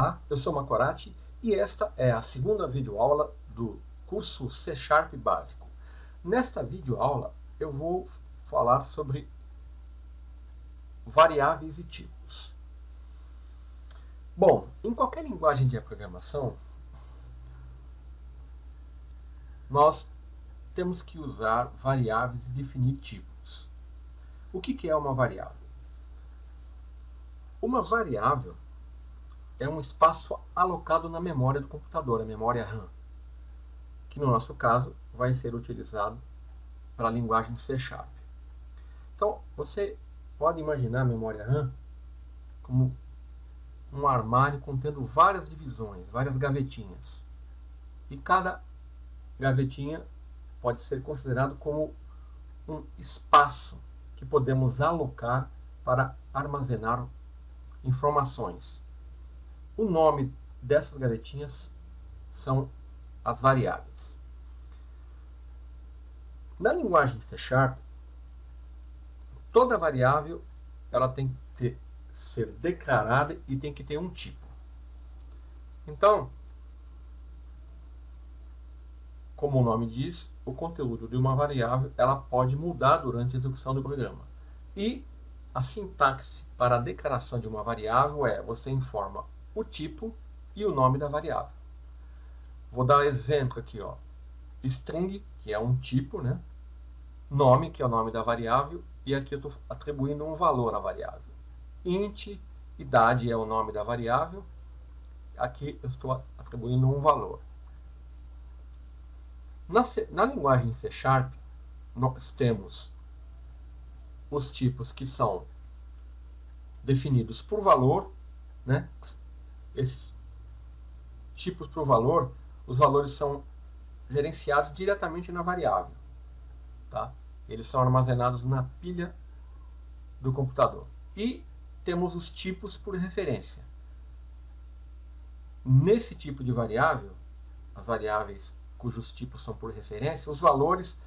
Olá, eu sou Macorati e esta é a segunda videoaula do curso C# Básico. Nesta videoaula eu vou falar sobre variáveis e tipos. Bom, em qualquer linguagem de programação, nós temos que usar variáveis e definir tipos. O que é uma variável? Uma variável é um espaço alocado na memória do computador, a memória RAM, que no nosso caso vai ser utilizado para a linguagem C#. Então, você pode imaginar a memória RAM como um armário contendo várias divisões, várias gavetinhas. E cada gavetinha pode ser considerado como um espaço que podemos alocar para armazenar informações. O nome dessas gavetinhas são as variáveis. Na linguagem C#, toda variável ela tem que ser declarada e tem que ter um tipo. Então, como o nome diz, o conteúdo de uma variável ela pode mudar durante a execução do programa. E a sintaxe para a declaração de uma variável é: você informa o tipo e o nome da variável. Vou dar exemplo aqui, ó. String, que é um tipo, né? Nome, que é o nome da variável, e aqui eu estou atribuindo um valor à variável. Int, idade é o nome da variável, aqui eu estou atribuindo um valor. Na linguagem C#, nós temos os tipos que são definidos por valor, né? Esses tipos por valor, os valores são gerenciados diretamente na variável, tá? Eles são armazenados na pilha do computador. E temos os tipos por referência. Nesse tipo de variável, as variáveis cujos tipos são por referência, os valores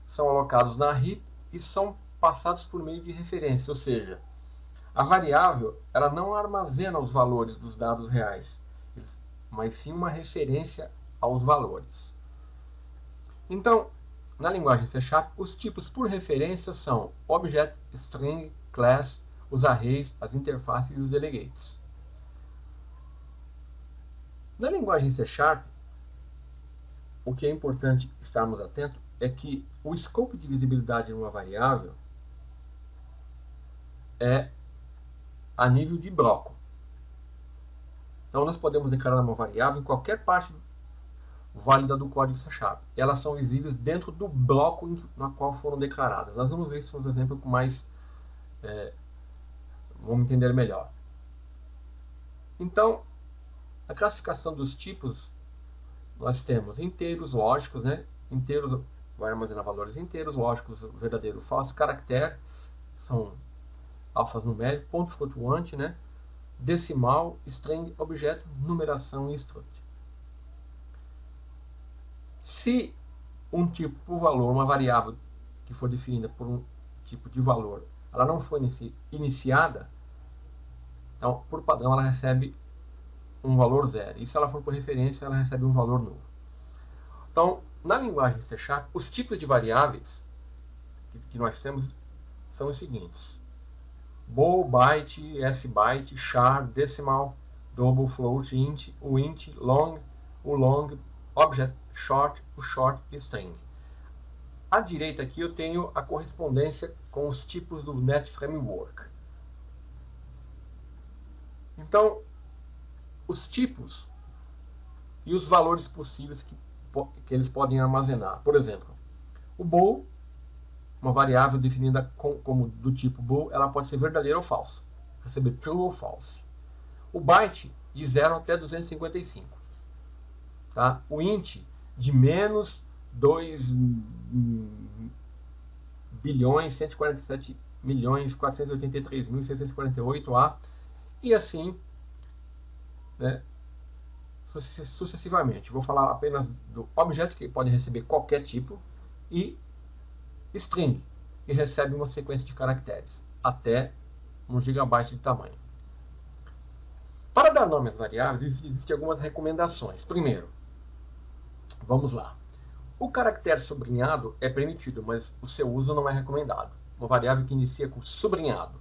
são alocados na heap e são passados por meio de referência, ou seja, a variável ela não armazena os valores dos dados reais, mas sim uma referência aos valores. Então, na linguagem C#, os tipos por referência são Object, String, Class, os arrays, as interfaces e os delegates. Na linguagem C#, o que é importante estarmos atentos é que o escopo de visibilidade de uma variável é a nível de bloco. Então, nós podemos declarar uma variável em qualquer parte válida do código C#. Elas são visíveis dentro do bloco na qual foram declaradas. Nós vamos ver isso nos exemplos com mais... vamos entender melhor. Então, a classificação dos tipos, nós temos inteiros, lógicos, né? Inteiros vai armazenar valores inteiros, lógicos, verdadeiro, falso, caractere, são alfanumérico, ponto flutuante, né? Decimal, string, objeto, numeração e struct. Se um tipo por valor, uma variável que for definida por um tipo de valor, ela não for iniciada, então, por padrão, ela recebe um valor zero. E se ela for por referência, ela recebe um valor nulo. Então, na linguagem C#, os tipos de variáveis que nós temos são os seguintes: bool, byte, sbyte, char, decimal, double, float, int, o int, long, o long, object, short, o short e string. À direita aqui eu tenho a correspondência com os tipos do Net Framework. Então, os tipos e os valores possíveis que eles podem armazenar. Por exemplo, o bool, uma variável definida como do tipo bool, ela pode ser verdadeira ou falsa, receber true ou false. O byte, de 0 até 255. Tá? O int, de menos 2 bilhões 147 milhões 483.648 a, e assim, né, sucessivamente. Vou falar apenas do objeto, que pode receber qualquer tipo, e string, que recebe uma sequência de caracteres até 1 GB de tamanho. Para dar nome às variáveis, existem algumas recomendações. Primeiro, vamos lá. O caractere sublinhado é permitido, mas o seu uso não é recomendado. Uma variável que inicia com sublinhado.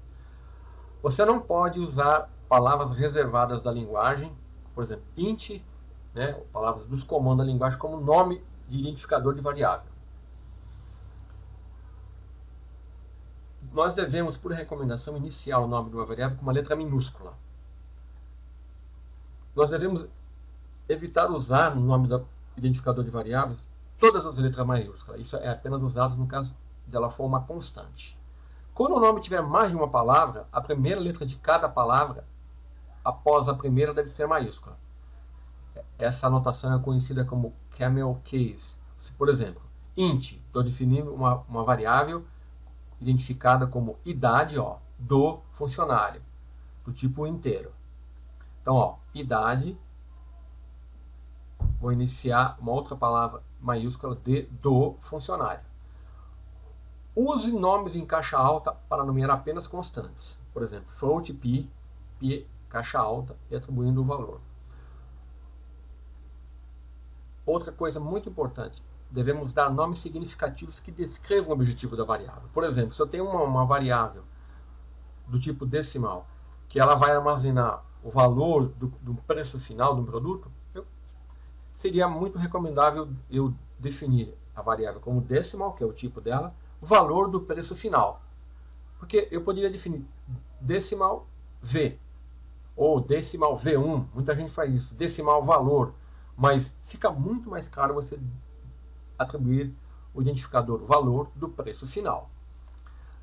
Você não pode usar palavras reservadas da linguagem, por exemplo, int, né, palavras dos comandos da linguagem, como nome de identificador de variável. Nós devemos, por recomendação, iniciar o nome de uma variável com uma letra minúscula. Nós devemos evitar usar no nome do identificador de variáveis todas as letras maiúsculas. Isso é apenas usado no caso dela for uma constante. Quando o nome tiver mais de uma palavra, a primeira letra de cada palavra, após a primeira, deve ser maiúscula. Essa anotação é conhecida como camel case. Por exemplo, int, estou definindo uma variável identificada como idade do funcionário, do tipo inteiro. Então, idade, vou iniciar uma outra palavra maiúscula do funcionário. Use nomes em caixa alta para nomear apenas constantes. Por exemplo, float p, caixa alta, e atribuindo o valor. Outra coisa muito importante, devemos dar nomes significativos que descrevam o objetivo da variável. Por exemplo, se eu tenho uma variável do tipo decimal, que ela vai armazenar o valor do preço final de um produto, seria muito recomendável eu definir a variável como decimal, que é o tipo dela, o valor do preço final. Porque eu poderia definir decimal V, ou decimal V1, muita gente faz isso, decimal valor, mas fica muito mais caro você atribuir o identificador valor do preço final.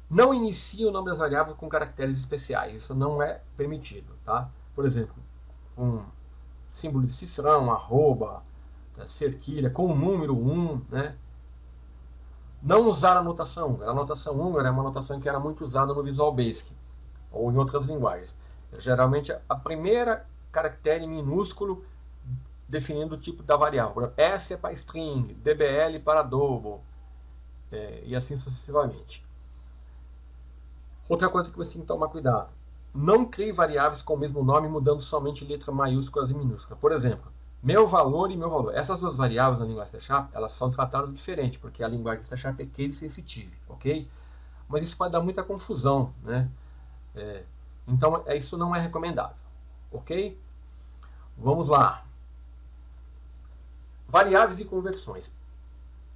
Não inicie o nome das variáveis com caracteres especiais, isso não é permitido, tá? Por exemplo, um símbolo de cifrão, arroba, cerquilha, com o número 1, né? Não usar a notação. A notação 1 era uma notação que era muito usada no Visual Basic, ou em outras linguagens. Geralmente, a primeira caractere minúsculo definindo o tipo da variável. S é para string, DBL para double, e assim sucessivamente. Outra coisa que você tem que tomar cuidado. Não crie variáveis com o mesmo nome, mudando somente letras maiúsculas e minúsculas. Por exemplo, meu valor e meu valor. Essas duas variáveis na linguagem C#, elas são tratadas diferente, porque a linguagem C# é case sensitive, ok? Mas isso pode dar muita confusão, né? Então, isso não é recomendável, ok? Vamos lá. Variáveis e conversões.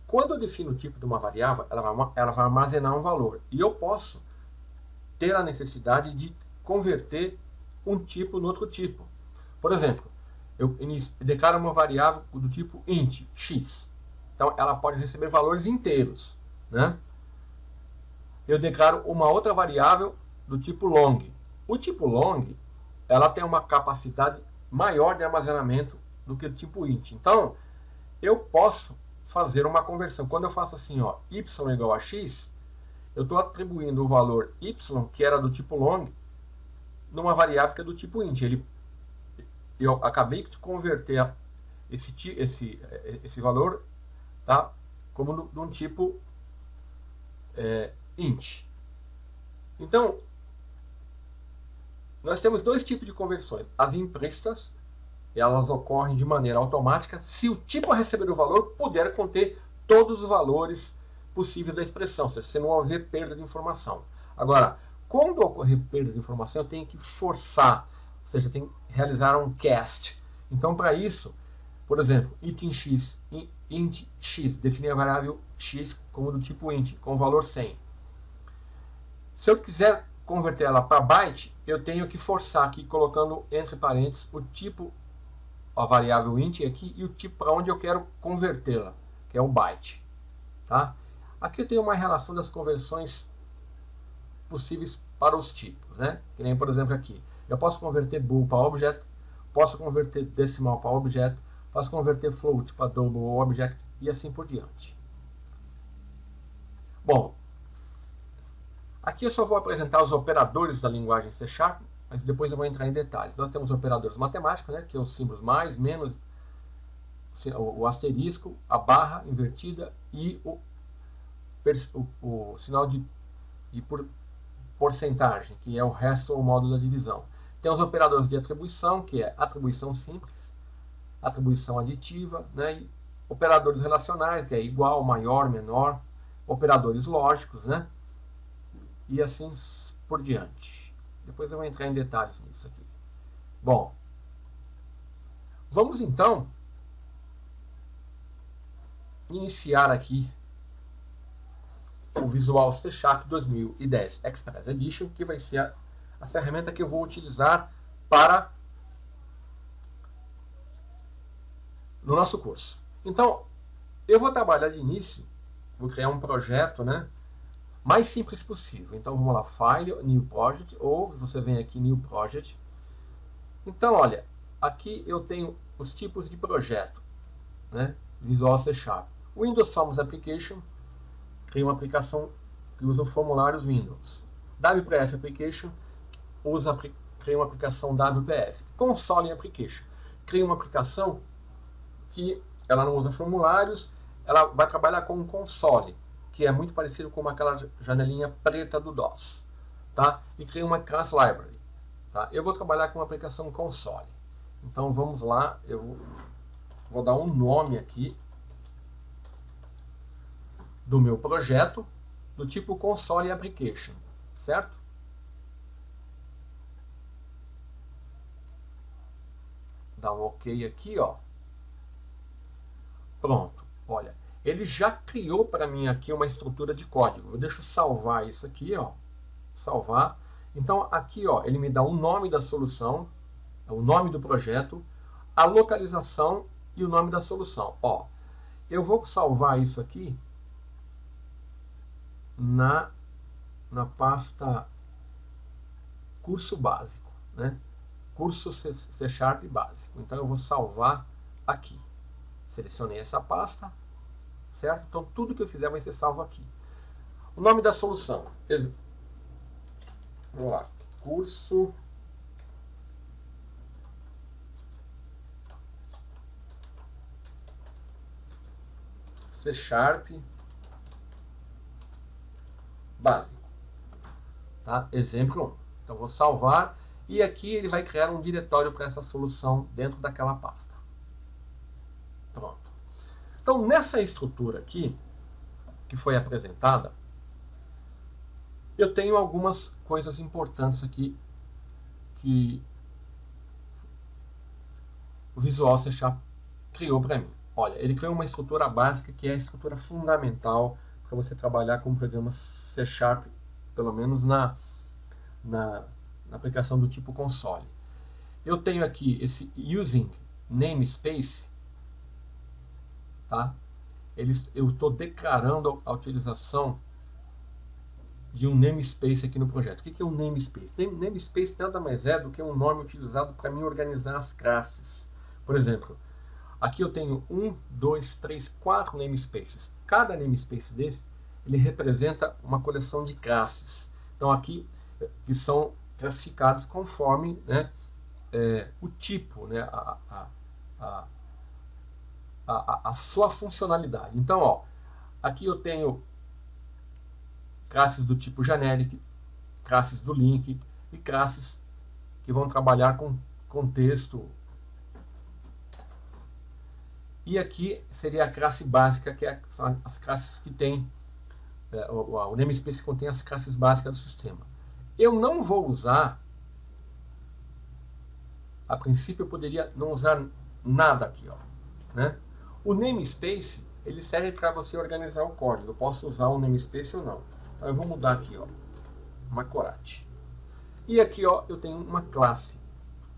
Quando eu defino o tipo de uma variável, ela vai armazenar um valor. E eu posso ter a necessidade de converter um tipo no outro tipo. Por exemplo, eu declaro uma variável do tipo int, x. Então, ela pode receber valores inteiros, né? Eu declaro uma outra variável do tipo long. O tipo long, ela tem uma capacidade maior de armazenamento do que o tipo int. Então, eu posso fazer uma conversão. Quando eu faço assim, y igual a x, eu estou atribuindo o valor y, que era do tipo long, numa variável que é do tipo int. Eu acabei de converter esse valor, tá, como de um tipo int. Então, nós temos dois tipos de conversões. As implícitas, elas ocorrem de maneira automática se o tipo a receber o valor puder conter todos os valores possíveis da expressão, ou seja, se não houver perda de informação. Agora, quando ocorrer perda de informação, eu tenho que forçar, ou seja, eu tenho que realizar um cast. Então, para isso, por exemplo, int x, definir a variável x como do tipo int, com o valor 100. Se eu quiser converter ela para byte, eu tenho que forçar aqui, colocando entre parênteses o tipo, a variável int aqui, e o tipo para onde eu quero convertê-la, que é o byte. Tá? Aqui eu tenho uma relação das conversões possíveis para os tipos, né? Que nem, por exemplo, aqui. Eu posso converter bool para objeto, posso converter decimal para objeto, posso converter float para double object e assim por diante. Bom, aqui eu só vou apresentar os operadores da linguagem C#, mas depois eu vou entrar em detalhes. Nós temos operadores matemáticos, né, que é os símbolos mais, menos, o asterisco, a barra invertida e o sinal de porcentagem, que é o resto ou módulo da divisão. Tem os operadores de atribuição, que é atribuição simples, atribuição aditiva, né? E operadores relacionais, que é igual, maior, menor, operadores lógicos, né? E assim por diante. Depois eu vou entrar em detalhes nisso aqui. Bom, vamos então iniciar aqui o Visual C Sharp 2010 Express Edition, que vai ser a ferramenta que eu vou utilizar para no nosso curso. Então, eu vou trabalhar de início, vou criar um projeto, né, mais simples possível. Então, vamos lá, File, New Project, ou você vem aqui, New Project. Então, olha, aqui eu tenho os tipos de projeto, né, Visual C Sharp. Windows Forms Application, cria uma aplicação que usa formulários Windows. WPF Application, cria uma aplicação WPF. Console Application, cria uma aplicação que ela não usa formulários, ela vai trabalhar com um console, que é muito parecido com aquela janelinha preta do DOS. Tá? E cria uma class library. Tá? Eu vou trabalhar com uma aplicação console. Então vamos lá, eu vou dar um nome aqui do meu projeto, do tipo console application, certo? Dá um OK aqui, ó. Pronto, olha, ele já criou para mim aqui uma estrutura de código. Eu deixo salvar isso aqui, ó, salvar. Então aqui, ó, ele me dá o nome da solução, o nome do projeto, a localização e o nome da solução. Ó, eu vou salvar isso aqui na pasta curso básico, né? Curso C Sharp básico. Então eu vou salvar aqui. Selecionei essa pasta, certo? Então tudo que eu fizer vai ser salvo aqui. O nome da solução. Vamos lá. Curso C Sharp básico. Tá? Exemplo 1. Então vou salvar e aqui ele vai criar um diretório para essa solução dentro daquela pasta. Pronto. Então nessa estrutura aqui que foi apresentada, eu tenho algumas coisas importantes aqui que o Visual C Sharp criou para mim. Olha, ele criou uma estrutura básica que é a estrutura fundamental para você trabalhar com programas C Sharp, pelo menos na aplicação do tipo console. Eu tenho aqui esse using namespace, tá? Eu estou declarando a utilização de um namespace aqui no projeto. O que é um namespace? Namespace nada mais é do que um nome utilizado para me organizar as classes. Por exemplo, aqui eu tenho 1, 2, 3, 4 namespaces. Cada namespace desse, ele representa uma coleção de classes. Então aqui, que são classificados conforme, né, o tipo, né, a sua funcionalidade. Então, ó, aqui eu tenho classes do tipo generic, classes do link e classes que vão trabalhar com contexto. E aqui seria a classe básica, que são as classes que tem, o namespace contém as classes básicas do sistema. Eu não vou usar, a princípio eu poderia não usar nada aqui, ó, né? O namespace, ele serve para você organizar o código. Eu posso usar um namespace ou não. Então eu vou mudar aqui, ó, Macorati. E aqui, ó, eu tenho uma classe.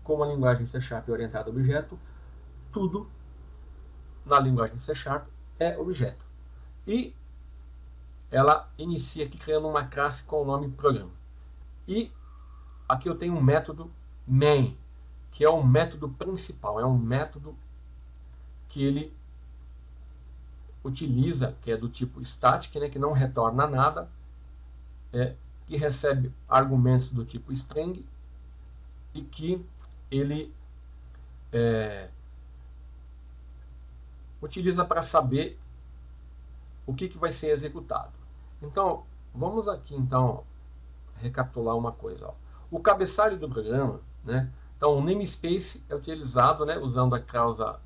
Como a linguagem C Sharp é orientada a objeto, tudo na linguagem C Sharp é objeto. E ela inicia aqui criando uma classe com o nome programa. E aqui eu tenho um método main, que é o método principal, é um método que ele utiliza, que é do tipo static, né, que não retorna nada, que recebe argumentos do tipo string e que ele utiliza para saber o que vai ser executado. Então, vamos aqui então recapitular uma coisa. Ó. O cabeçalho do programa, né? Então, o namespace é utilizado, né, usando a causa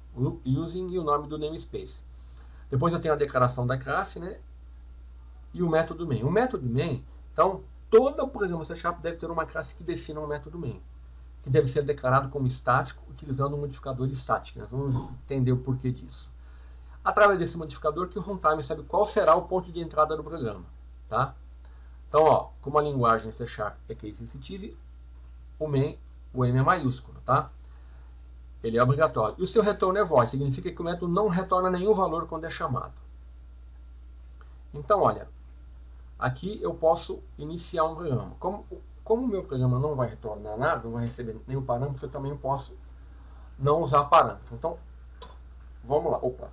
using e o nome do namespace. Depois eu tenho a declaração da classe, né, e o método main. O método main, então, todo o programa C# deve ter uma classe que defina um método main, que deve ser declarado como estático, utilizando um modificador estático. Nós vamos entender o porquê disso. Através desse modificador que o runtime sabe qual será o ponto de entrada do programa, tá? Então, ó, como a linguagem C# é case sensitive, o main, o M é maiúsculo, tá? Ele é obrigatório. E o seu retorno é void, significa que o método não retorna nenhum valor quando é chamado. Então, olha, aqui eu posso iniciar um programa. Como o meu programa não vai retornar nada, não vai receber nenhum parâmetro, eu também posso não usar parâmetro. Então, vamos lá. Opa.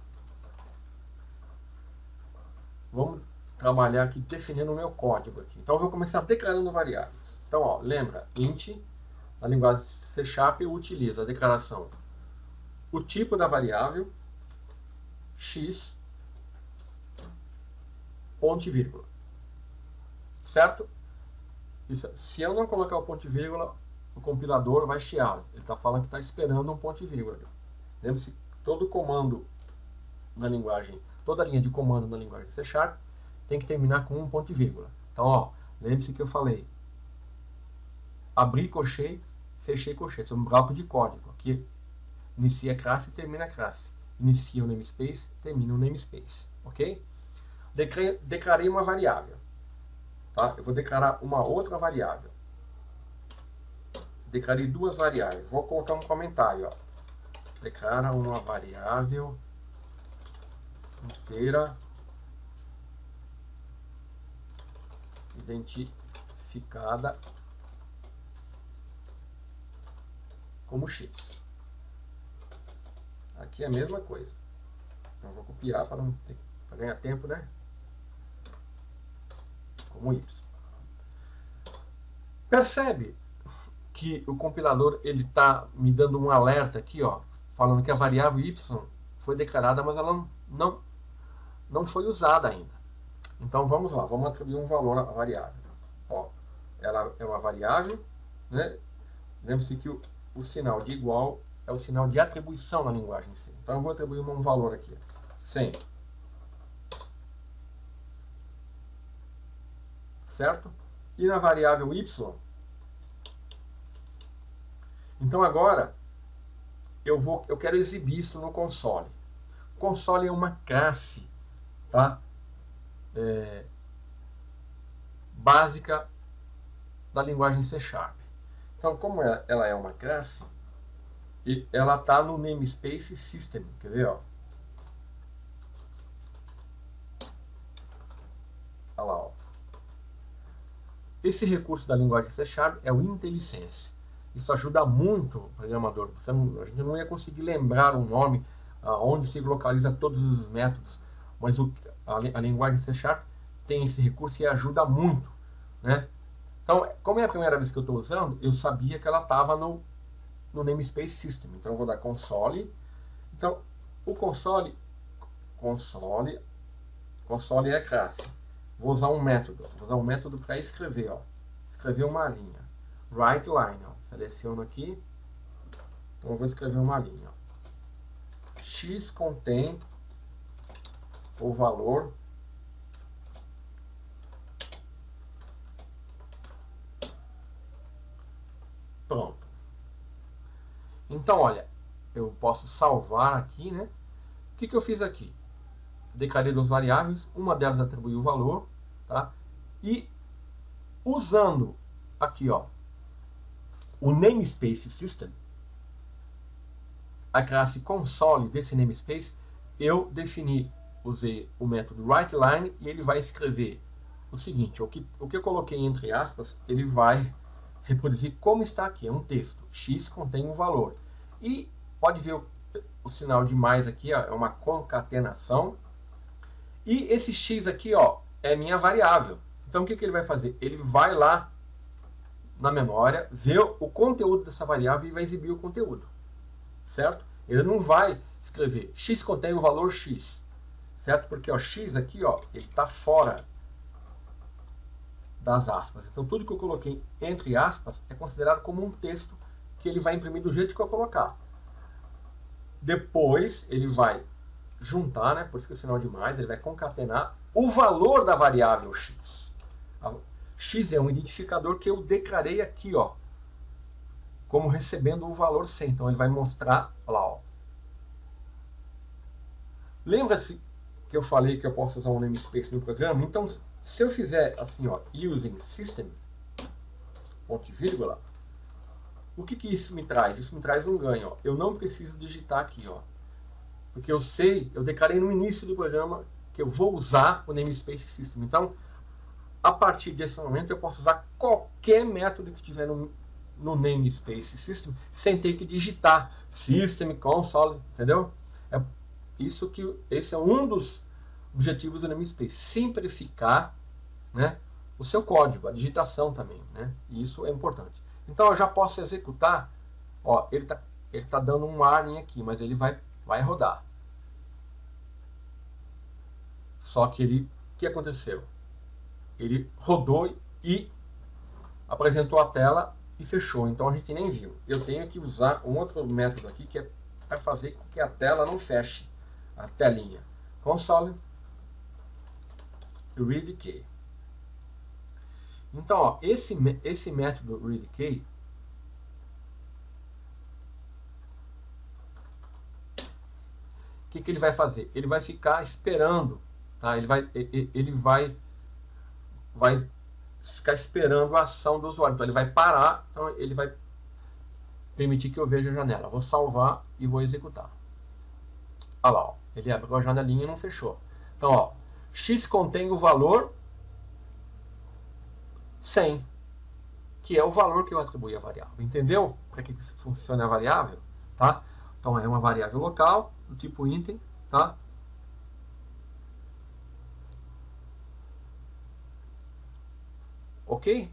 Vamos trabalhar aqui definindo o meu código aqui. Então, eu vou começar declarando variáveis. Então, ó, lembra, int, a linguagem C# utiliza a declaração, o tipo da variável, x, ponto e vírgula. Certo? Isso, se eu não colocar o ponto e vírgula, o compilador vai chiar. Ele está falando que está esperando um ponto e vírgula. Lembre-se, todo comando na linguagem, toda linha de comando na linguagem C# tem que terminar com um ponto e vírgula. Então, ó, lembre-se que eu falei abrir colchete, fechei colchete. É um bloco de código. Aqui inicia a classe e termina a classe. Inicia o namespace, termina o namespace. Ok? Declarei uma variável. Tá? Eu vou declarar uma outra variável. Declarei duas variáveis. Vou colocar um comentário. Ó. Declara uma variável inteira identificada como x. Aqui é a mesma coisa. Então vou copiar para ganhar tempo, né? Como y. Percebe que o compilador ele está me dando um alerta aqui, ó, falando que a variável y foi declarada, mas ela não foi usada ainda. Então vamos lá, vamos atribuir um valor à variável. Ó, ela é uma variável, né? Lembre-se que o sinal de igual é o sinal de atribuição na linguagem C. Então eu vou atribuir um valor aqui, 100. Certo? E na variável y, então agora eu quero exibir isso no console. O console é uma classe, tá? Básica da linguagem C#. Então, como ela é uma classe, e ela está no namespace system. Quer ver? Ó? Olha lá. Ó. Esse recurso da linguagem C# é o IntelliSense. Isso ajuda muito o programador. A gente não ia conseguir lembrar um nome onde se localiza todos os métodos, mas a linguagem C# tem esse recurso e ajuda muito, né? Então, como é a primeira vez que eu estou usando, eu sabia que ela estava no namespace system. Então eu vou dar console. Então o console é a classe. Vou usar um método para escrever, ó. Escrever uma linha. Write line, ó. Seleciono aqui. Então eu vou escrever uma linha, ó. X contém o valor pronto. Então, olha, eu posso salvar aqui, né? O que eu fiz aqui? Declarei duas variáveis, uma delas atribuiu o valor, tá? E usando aqui, ó, o namespace system, a classe console desse namespace, eu usei o método writeLine e ele vai escrever o seguinte: o que eu coloquei entre aspas, ele vai reproduzir como está aqui, é um texto. X contém um valor. E pode ver o sinal de mais aqui, ó, é uma concatenação. E esse X aqui, ó, é minha variável. Então o que ele vai fazer? Ele vai lá na memória, ver o conteúdo dessa variável e vai exibir o conteúdo. Certo? Ele não vai escrever X contém o valor X. Certo? Porque o X aqui, ó, ele está fora das aspas. Então tudo que eu coloquei entre aspas é considerado como um texto porque ele vai imprimir do jeito que eu colocar. Depois ele vai juntar, né, por isso que é sinal de mais, ele vai concatenar o valor da variável x. X é um identificador que eu declarei aqui, ó, como recebendo o valor 100. Então ele vai mostrar, olha lá, ó. Lembra-se que eu falei que eu posso usar um namespace no programa? Então, se eu fizer assim, ó, using system, ponto e vírgula, o que isso me traz? Isso me traz um ganho, ó. Eu não preciso digitar aqui, ó, porque eu sei, eu declarei no início do programa que eu vou usar o namespace system. Então, a partir desse momento, eu posso usar qualquer método que tiver no namespace system sem ter que digitar system, console, entendeu? Esse é um dos objetivos do namespace, simplificar, né, o seu código, a digitação também, né? E isso é importante. Então eu já posso executar, ó, ele tá dando um warning aqui, mas ele vai rodar. Só que o que aconteceu? Ele rodou e apresentou a tela e fechou, então a gente nem viu. Eu tenho que usar um outro método aqui que é para fazer com que a tela não feche, a telinha. Console readKey. Então, ó, esse método readKey, o que ele vai fazer? Ele vai ficar esperando, tá? Ele vai ficar esperando a ação do usuário. Então ele vai parar, então ele vai permitir que eu veja a janela. Vou salvar e vou executar. Olha lá, ó, ele abriu a janelinha e não fechou. Então, ó, x contém o valor 100, que é o valor que eu atribuí à variável. Entendeu para que funciona a variável? Tá? Então é uma variável local, do tipo item, tá? Ok?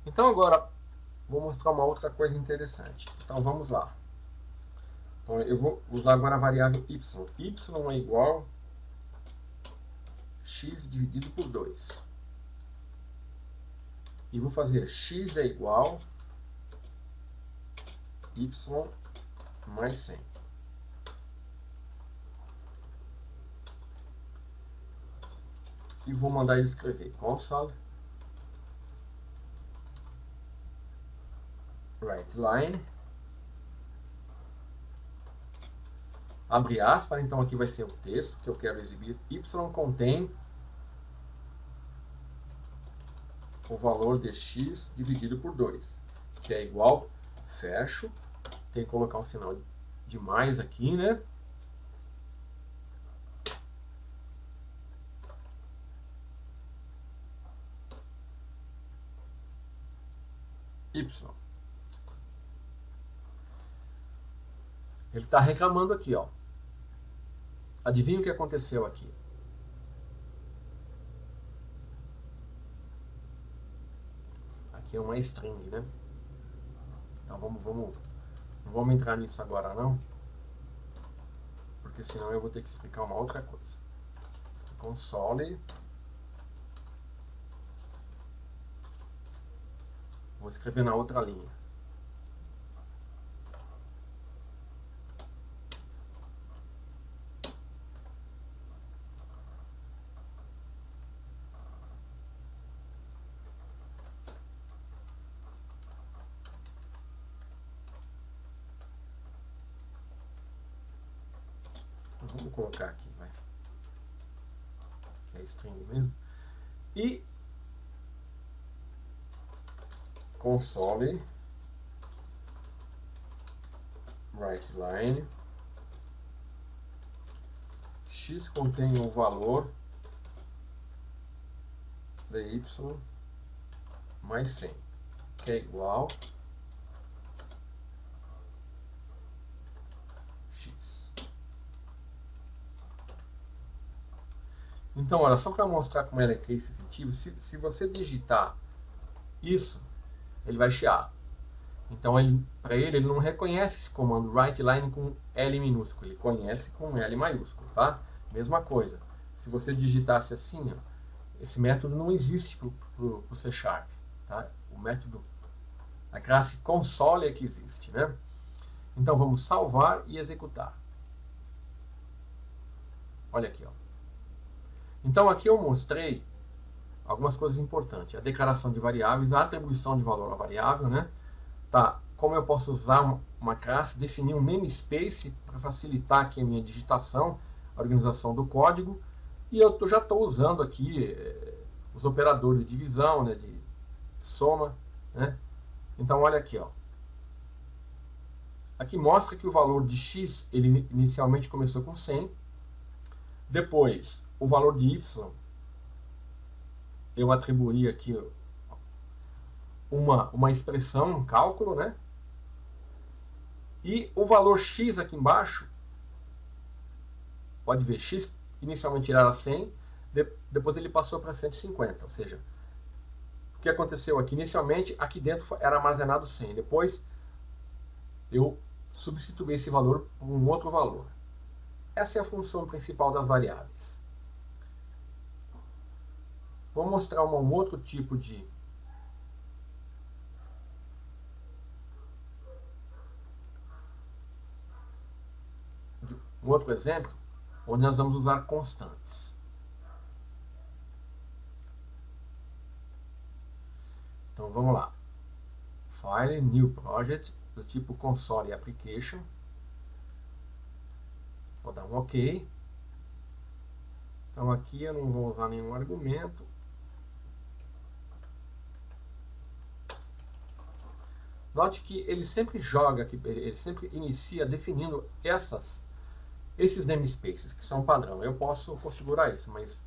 Então agora vou mostrar uma outra coisa interessante. Então vamos lá. Então eu vou usar agora a variável y. Y é igual x dividido por 2. E vou fazer x é igual y mais 100. E vou mandar ele escrever console writeLine, abre aspas, então aqui vai ser o texto que eu quero exibir. Y contém o valor de x dividido por 2, que é igual, fecho, tem que colocar um sinal de mais aqui, né? Y. Ele está reclamando aqui, ó. Adivinha o que aconteceu aqui? Aqui é uma string, né? Então não vamos entrar nisso agora não, porque senão eu vou ter que explicar uma outra coisa. Console, vou escrever na outra linha. Vamos colocar aqui, vai. Que é string mesmo. E console writeLine, x contém o valor de y mais 100, que é igual x. Então, olha, só para mostrar como é que é esse sentido, se você digitar isso, ele vai chiar. Então, para ele não reconhece esse comando writeLine com L minúsculo, ele conhece com L maiúsculo, tá? Mesma coisa. Se você digitasse assim, ó, esse método não existe para o C#, tá? O método A classe console é que existe, né? Então vamos salvar e executar. Olha aqui, ó. Então aqui eu mostrei algumas coisas importantes. A declaração de variáveis, a atribuição de valor à variável, né? Tá, como eu posso usar uma classe, definir um namespace para facilitar aqui a minha digitação, a organização do código. E eu já estou usando aqui os operadores de divisão, né, de soma, né? Então olha aqui, ó. Aqui mostra que o valor de x ele inicialmente começou com 100. Depois, o valor de y, eu atribuí aqui uma expressão, um cálculo, né? E o valor x aqui embaixo, pode ver, x inicialmente era 100, depois ele passou para 150, ou seja, o que aconteceu aqui? Inicialmente, aqui dentro era armazenado 100, depois eu substituí esse valor por um outro valor. Essa é a função principal das variáveis. Vou mostrar um outro tipo de um outro exemplo, onde nós vamos usar constantes. Então vamos lá. File, New Project, do tipo Console Application. Vou dar um OK. Então aqui eu não vou usar nenhum argumento. Note que ele sempre joga aqui, ele sempre inicia definindo esses namespaces que são padrão. Eu posso configurar isso, mas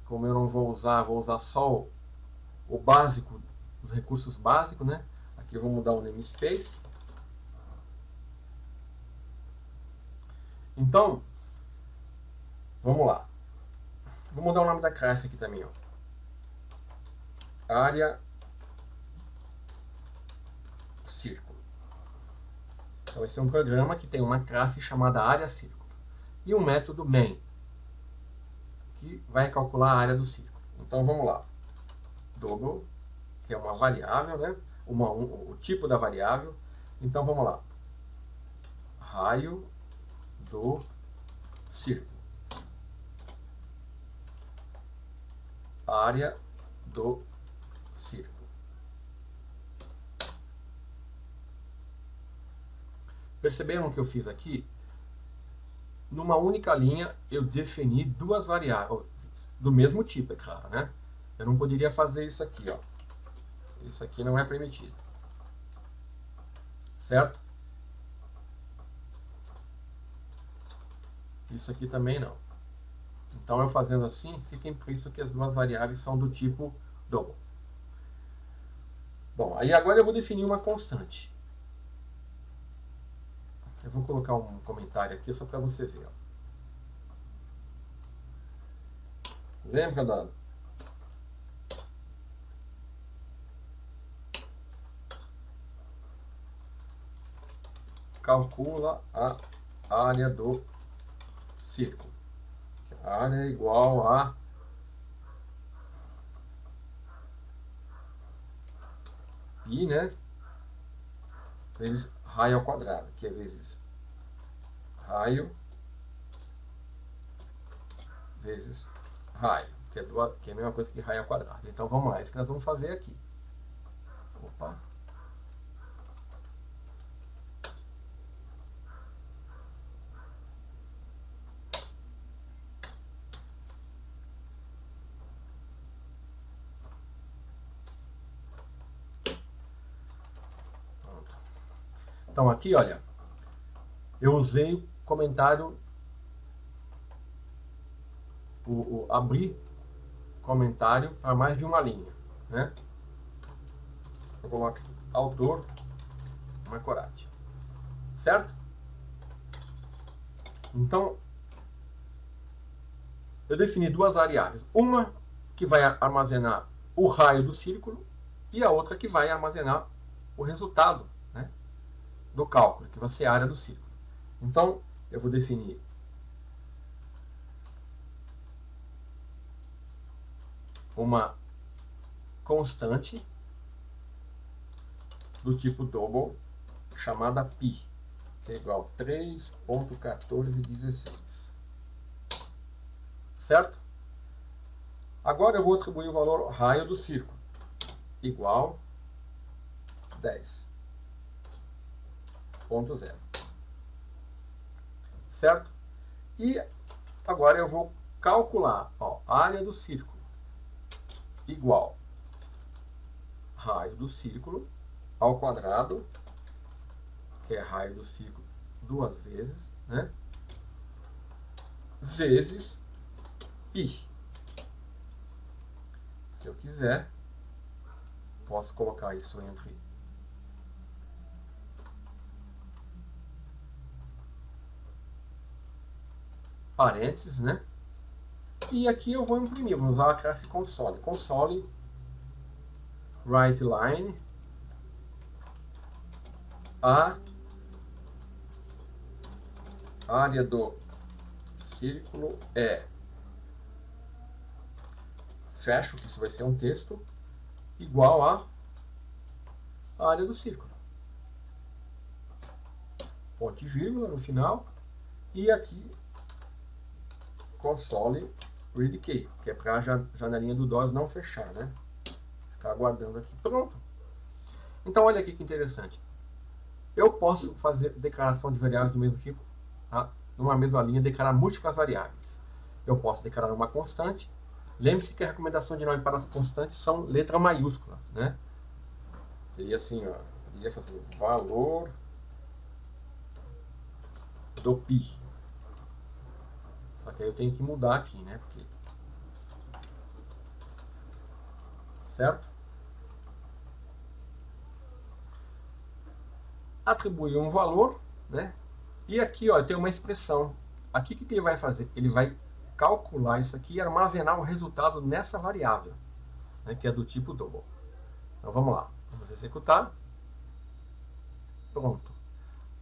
como eu não vou usar só o básico, os recursos básicos, né? Aqui eu vou mudar o namespace. Então, vamos lá. Vou mudar o nome da classe aqui também, ó. Área círculo. Então esse é um programa que tem uma classe chamada área círculo e um método main que vai calcular a área do círculo. Então vamos lá. Double, que é uma variável, né? O tipo da variável. Então vamos lá. Raio do círculo. Área do círculo. Perceberam o que eu fiz aqui? Numa única linha eu defini duas variáveis do mesmo tipo, é claro, né? Eu não poderia fazer isso aqui, ó. Isso aqui não é permitido. Certo? Isso aqui também não. Então eu fazendo assim, fica implícito que as duas variáveis são do tipo double. Bom, aí agora eu vou definir uma constante. Eu vou colocar um comentário aqui só para você ver. Ó. Lembra da calcula a área do círculo. A área é igual a π, né? Vezes raio ao quadrado, que é vezes raio vezes raio, que é a mesma coisa que raio ao quadrado. Então vamos lá, é isso que nós vamos fazer aqui. Opa. Pronto. Então aqui, olha, eu usei o comentário, abrir comentário para mais de uma linha, né? Eu coloco aqui, autor Macorati, certo? Então, eu defini duas variáveis, uma que vai armazenar o raio do círculo e a outra que vai armazenar o resultado, né, do cálculo, que vai ser a área do círculo. Então, eu vou definir uma constante do tipo double, chamada pi, que é igual a 3.1416. Certo? Agora eu vou atribuir o valor raio do círculo, igual 10.0. Certo? E agora eu vou calcular, ó, a área do círculo igual raio do círculo ao quadrado, que é raio do círculo duas vezes, né? Vezes pi. Se eu quiser, posso colocar isso entre parênteses, né? E aqui eu vou imprimir, vou usar a classe console. Console write line a área do círculo é, fecho, que isso vai ser um texto, igual a área do círculo. Ponto e vírgula no final. E aqui console read key, que é para a janelinha do DOS não fechar, né? Ficar aguardando aqui. Pronto. Então olha aqui que interessante. Eu posso fazer declaração de variáveis do mesmo tipo, tá? Numa mesma linha, declarar múltiplas variáveis. Eu posso declarar uma constante. Lembre-se que a recomendação de nome para as constantes são letra maiúscula, né? Seria assim, ó, poderia fazer valor do pi. Só que aí eu tenho que mudar aqui, né? Porque... Certo? Atribuir um valor, né? E aqui, ó, tem uma expressão. Aqui o que ele vai fazer? Ele vai calcular isso aqui e armazenar o resultado nessa variável, né, que é do tipo double. Então vamos lá, vamos executar. Pronto.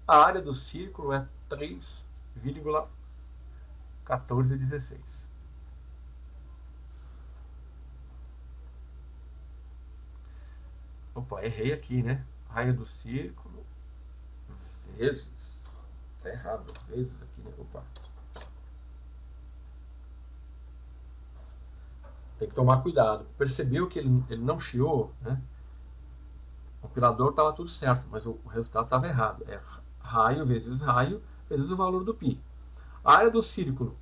A área do círculo é 3,1416. Opa, errei aqui, né? Raio do círculo vezes. Tá errado, vezes aqui, né? Opa. Tem que tomar cuidado. Percebeu que ele não chiou, né? O compilador estava tudo certo, mas o resultado estava errado. É raio vezes o valor do π. A área do círculo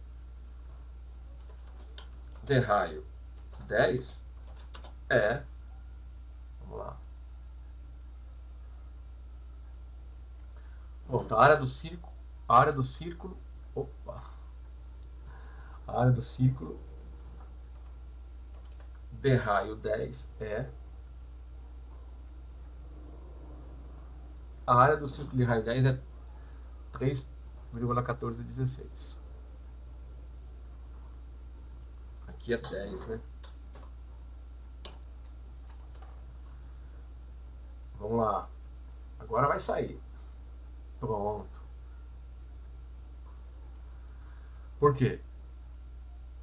de raio 10 é... Vamos lá. Pronto, a área do círculo... Opa! A área do círculo de raio 10 é... A área do círculo de raio 10 é 3,1416. Aqui é 10, né? Vamos lá. Agora vai sair. Pronto. Por quê?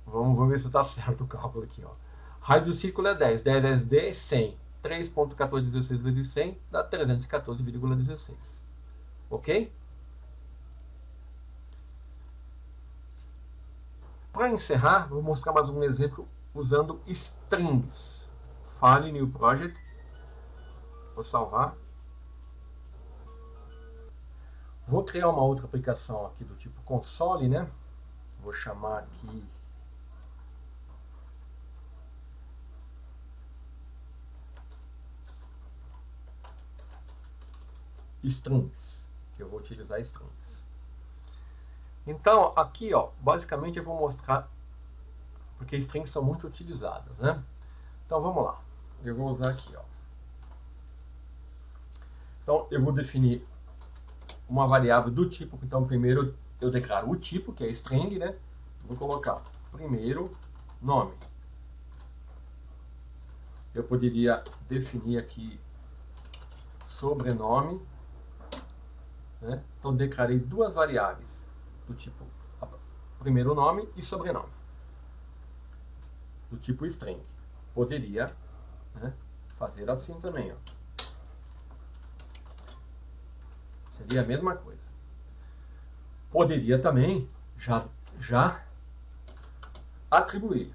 Vamos ver se está certo o cálculo aqui, ó. Raio do círculo é 10. 10 vezes D é 100. 3.1416 vezes 100 dá 314,16. Ok? Para encerrar, vou mostrar mais um exemplo usando strings. File New Project. Vou salvar. Vou criar uma outra aplicação aqui do tipo console, né? Vou chamar aqui strings. Eu vou utilizar strings. Então, aqui, ó, basicamente eu vou mostrar, porque strings são muito utilizadas, né? Então, vamos lá. Eu vou usar aqui, ó. Então, eu vou definir uma variável do tipo. Então, primeiro eu declaro o tipo, que é string, né? Vou colocar primeiro nome. Eu poderia definir aqui sobrenome, né? Então, declarei duas variáveis do tipo primeiro nome e sobrenome, do tipo string. Poderia, né, fazer assim também, ó. Seria a mesma coisa. Poderia também já atribuir.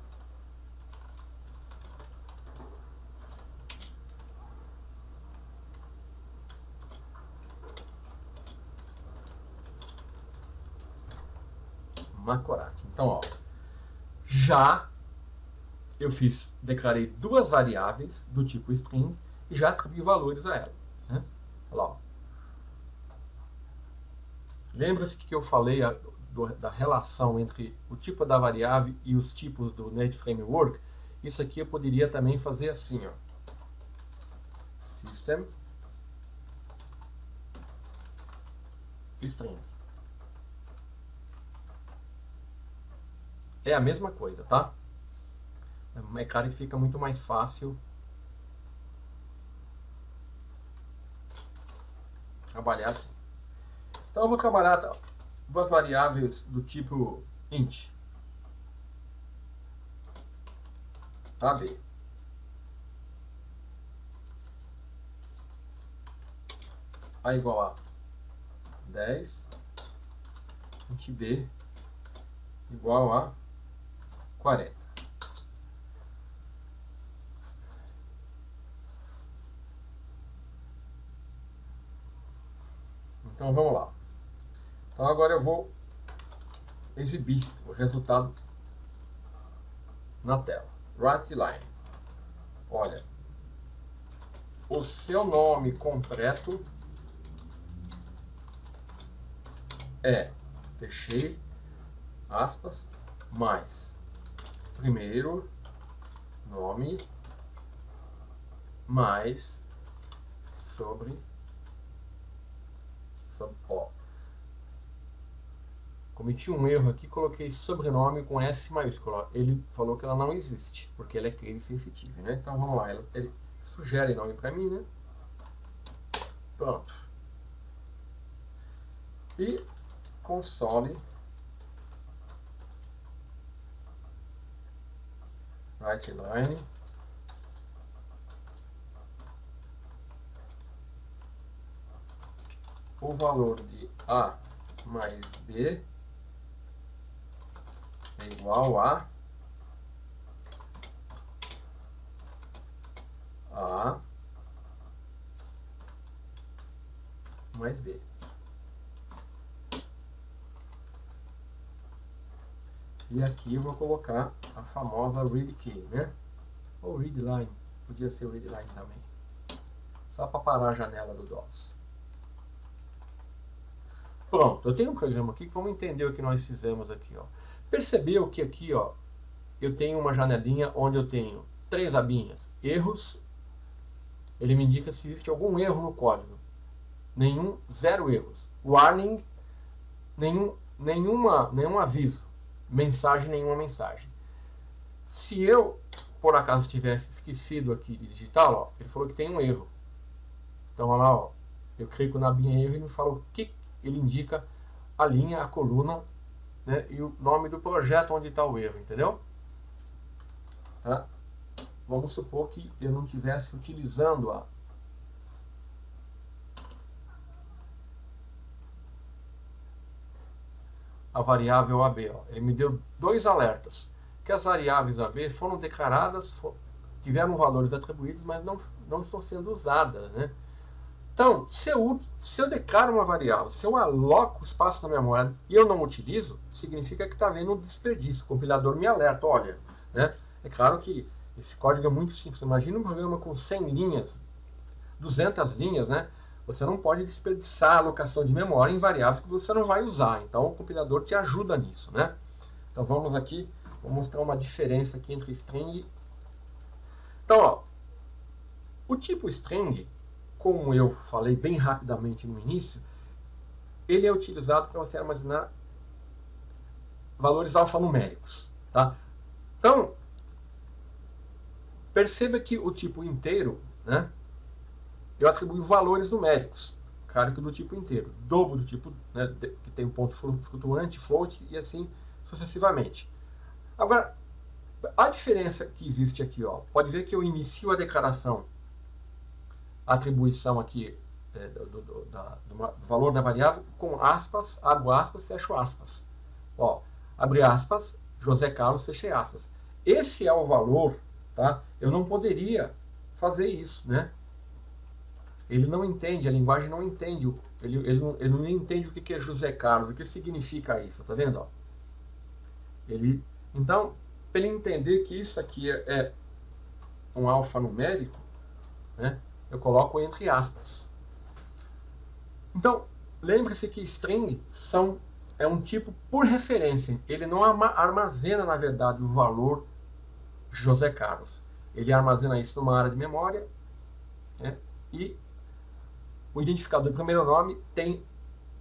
Macorate. Então, ó, eu declarei duas variáveis do tipo string e já atribuí valores a ela. Né? Olha lá, ó. Lembra-se que eu falei da relação entre o tipo da variável e os tipos do Native Framework? Isso aqui eu poderia também fazer assim, ó. System string. É a mesma coisa, tá? É claro que fica muito mais fácil trabalhar assim. Então eu vou trabalhar duas variáveis do tipo int. AB. A igual a 10. Int B igual a 40. Então vamos lá. Então agora eu vou exibir o resultado na tela. WriteLine. Olha, o seu nome completo é, fechei aspas, mais primeiro nome mais ó. Cometi um erro aqui, coloquei sobrenome com S maiúsculo. Ele falou que ela não existe, porque ela é case sensitive, né? Então vamos lá, ele sugere nome para mim, né? Pronto. E console WriteLine o valor de A mais B é igual a mais B. E aqui eu vou colocar a famosa read key, né? Ou readline, podia ser o readline também. Só para parar a janela do DOS. Pronto, eu tenho um programa aqui que vamos entender o que nós fizemos aqui, ó. Percebeu que aqui, ó, eu tenho uma janelinha onde eu tenho 3 abinhas. Erros, ele me indica se existe algum erro no código. Zero erros. Warning, nenhum aviso. Mensagem, nenhuma mensagem. Se eu, por acaso, tivesse esquecido aqui de digitar, ó, ele falou que tem um erro. Então, olha lá, ó, eu clico na abinha erro e me fala o que ele indica, a linha, a coluna, né, e o nome do projeto onde está o erro, entendeu? Tá? Vamos supor que eu não estivesse utilizando a variável AB. Ó. Ele me deu 2 alertas, que as variáveis AB foram declaradas, tiveram valores atribuídos, mas não estão sendo usadas, né? Então, se eu declaro uma variável, se eu aloco espaço na memória e eu não utilizo, significa que está havendo um desperdício. O compilador me alerta, olha, né? É claro que esse código é muito simples. Imagina um programa com 100 linhas, 200 linhas, né? Você não pode desperdiçar a alocação de memória em variáveis que você não vai usar. Então, o compilador te ajuda nisso, né? Então, vamos aqui, vou mostrar uma diferença aqui entre string. Então, ó, o tipo string, como eu falei bem rapidamente no início, ele é utilizado para você armazenar valores alfanuméricos, tá? Então, perceba que o tipo inteiro, né, eu atribuo valores numéricos, claro que do tipo inteiro, dobro do tipo, né, que tem um ponto flutuante, float, e assim sucessivamente. Agora, a diferença que existe aqui, ó, pode ver que eu inicio a declaração, a atribuição aqui do valor da variável com aspas, abro aspas, fecho aspas. Ó, abre aspas, José Carlos, fechei aspas. Esse é o valor, tá? Eu não poderia fazer isso, né? Ele não entende, a linguagem não entende, ele não entende o que é José Carlos, o que significa isso, tá vendo? Ó? Então, para ele entender que isso aqui é um alfanumérico, né? Eu coloco entre aspas. Então, lembre-se que string é um tipo por referência. Ele não armazena, na verdade, o valor José Carlos. Ele armazena isso numa área de memória, né? E o identificador do primeiro nome tem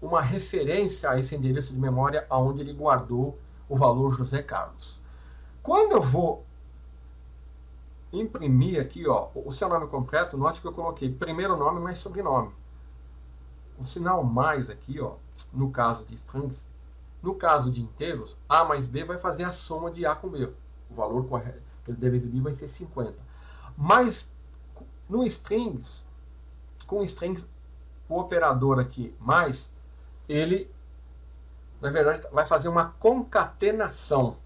uma referência a esse endereço de memória onde ele guardou o valor José Carlos. Quando eu vou imprimir aqui, ó, o seu nome completo, note que eu coloquei primeiro nome mais sobrenome. O sinal mais aqui, ó, no caso de strings, no caso de inteiros, A mais B vai fazer a soma de A com B. O valor correto que ele deve exibir vai ser 50. Mas no strings, com strings, o operador aqui mais, ele, na verdade, vai fazer uma concatenação.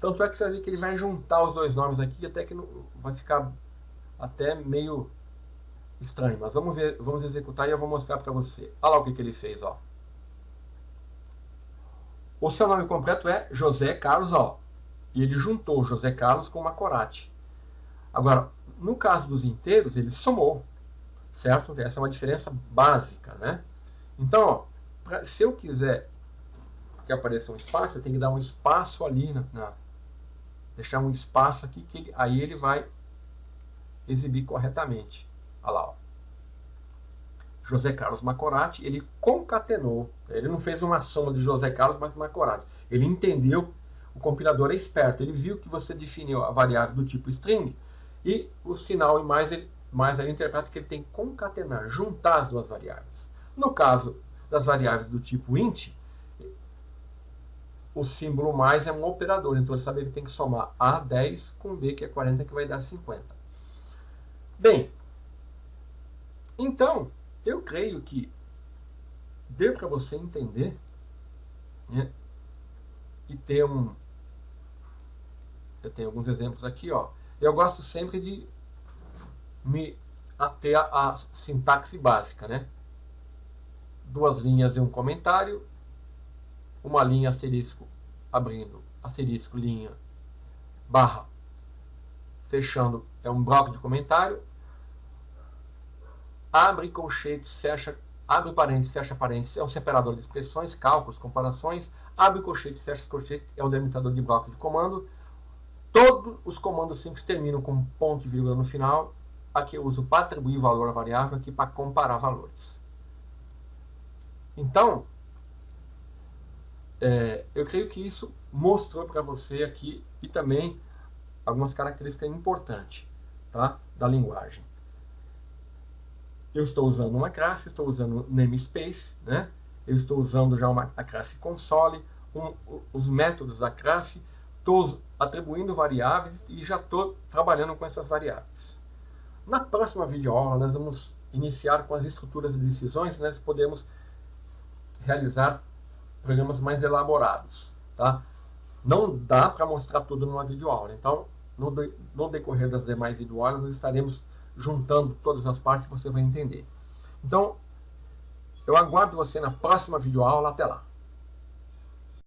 Tanto é que você vai ver que ele vai juntar os dois nomes aqui, até que vai ficar até meio estranho. Mas vamos ver, vamos executar e eu vou mostrar para você. Olha lá o que ele fez, ó. O seu nome completo é José Carlos, ó. E ele juntou José Carlos com Macorati. Agora, no caso dos inteiros, ele somou, certo? Essa é uma diferença básica, né? Então, ó, se eu quiser que apareça um espaço, eu tenho que dar um espaço ali, deixar um espaço aqui, que aí ele vai exibir corretamente. Olha lá, ó. José Carlos Macorati, ele concatenou. Ele não fez uma soma de José Carlos mais Macorati. Ele entendeu, o compilador é esperto, ele viu que você definiu a variável do tipo string e o sinal e mais ele interpreta que ele tem que concatenar, juntar as duas variáveis. No caso das variáveis do tipo int, o símbolo mais é um operador, então ele sabe que ele tem que somar A 10 com B, que é 40, que vai dar 50. Bem, então, eu creio que deu para você entender, né, e ter eu tenho alguns exemplos aqui, ó. Eu gosto sempre de me ater à sintaxe básica, né? 2 linhas e um comentário, uma linha asterisco abrindo, asterisco, linha, barra, fechando, é um bloco de comentário, abre colchetes, fecha, abre parênteses, fecha parênteses, é um separador de expressões, cálculos, comparações, abre colchetes, fecha colchetes, é um delimitador de bloco de comando. Todos os comandos simples terminam com ponto e vírgula no final. Aqui eu uso para atribuir valor à variável, aqui para comparar valores. Então, eu creio que isso mostrou para você aqui e também algumas características importantes, tá, da linguagem. Eu estou usando uma classe, estou usando namespace, né? Eu estou usando já a classe console, os métodos da classe, estou atribuindo variáveis e já estou trabalhando com essas variáveis. Na próxima videoaula nós vamos iniciar com as estruturas de decisões, nós podemos realizar programas mais elaborados, tá? Não dá para mostrar tudo numa videoaula, então no decorrer das demais videoaulas nós estaremos juntando todas as partes que você vai entender. Então, eu aguardo você na próxima videoaula. Até lá!